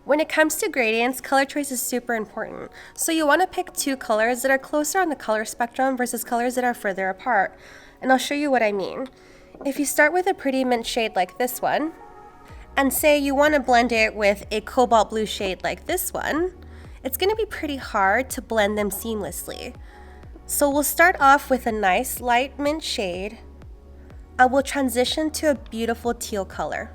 When it comes to gradients, color choice is super important. So you want to pick two colors that are closer on the color spectrum versus colors that are further apart. And I'll show you what I mean. If you start with a pretty mint shade like this one, and say you want to blend it with a cobalt blue shade like this one, it's going to be pretty hard to blend them seamlessly. So we'll start off with a nice light mint shade, and we'll transition to a beautiful teal color.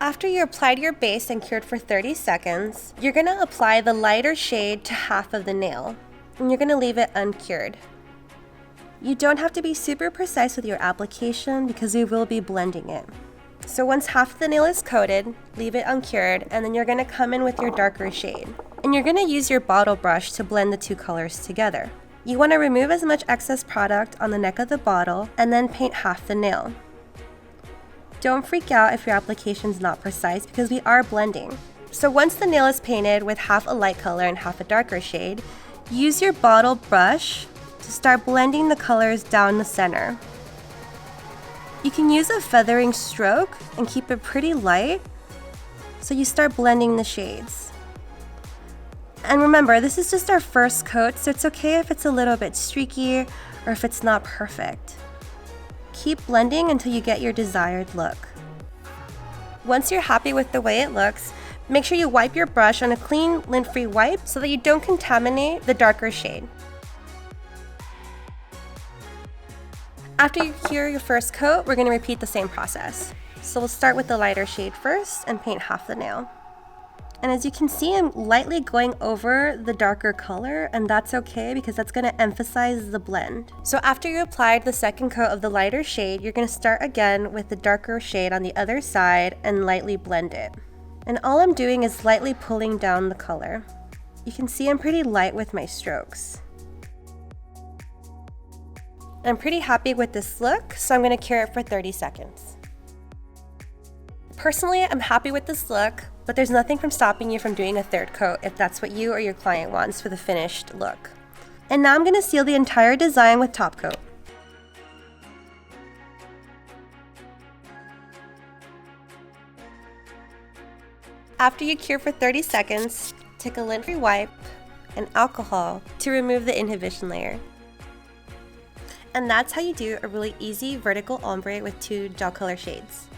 After you applied your base and cured for 30 seconds, you're going to apply the lighter shade to half of the nail, and you're going to leave it uncured. You don't have to be super precise with your application because we will be blending it. So once half the nail is coated, leave it uncured, and then you're going to come in with your darker shade. And you're going to use your bottle brush to blend the two colors together. You want to remove as much excess product on the neck of the bottle and then paint half the nail. Don't freak out if your application is not precise because we are blending. So once the nail is painted with half a light color and half a darker shade, use your bottle brush to start blending the colors down the center. You can use a feathering stroke and keep it pretty light so you start blending the shades. And remember, this is just our first coat, so it's okay if it's a little bit streaky or if it's not perfect. Keep blending until you get your desired look. Once you're happy with the way it looks, make sure you wipe your brush on a clean, lint-free wipe so that you don't contaminate the darker shade. After you cure your first coat, we're going to repeat the same process. So we'll start with the lighter shade first and paint half the nail. And as you can see, I'm lightly going over the darker color, and that's okay because that's going to emphasize the blend. So after you applied the second coat of the lighter shade, you're going to start again with the darker shade on the other side and lightly blend it. And all I'm doing is lightly pulling down the color. You can see I'm pretty light with my strokes. I'm pretty happy with this look, so I'm going to cure it for 30 seconds. Personally, I'm happy with this look, but there's nothing from stopping you from doing a third coat if that's what you or your client wants for the finished look. And now I'm going to seal the entire design with top coat. After you cure for 30 seconds, take a lint-free wipe and alcohol to remove the inhibition layer. And that's how you do a really easy vertical ombre with two gel color shades.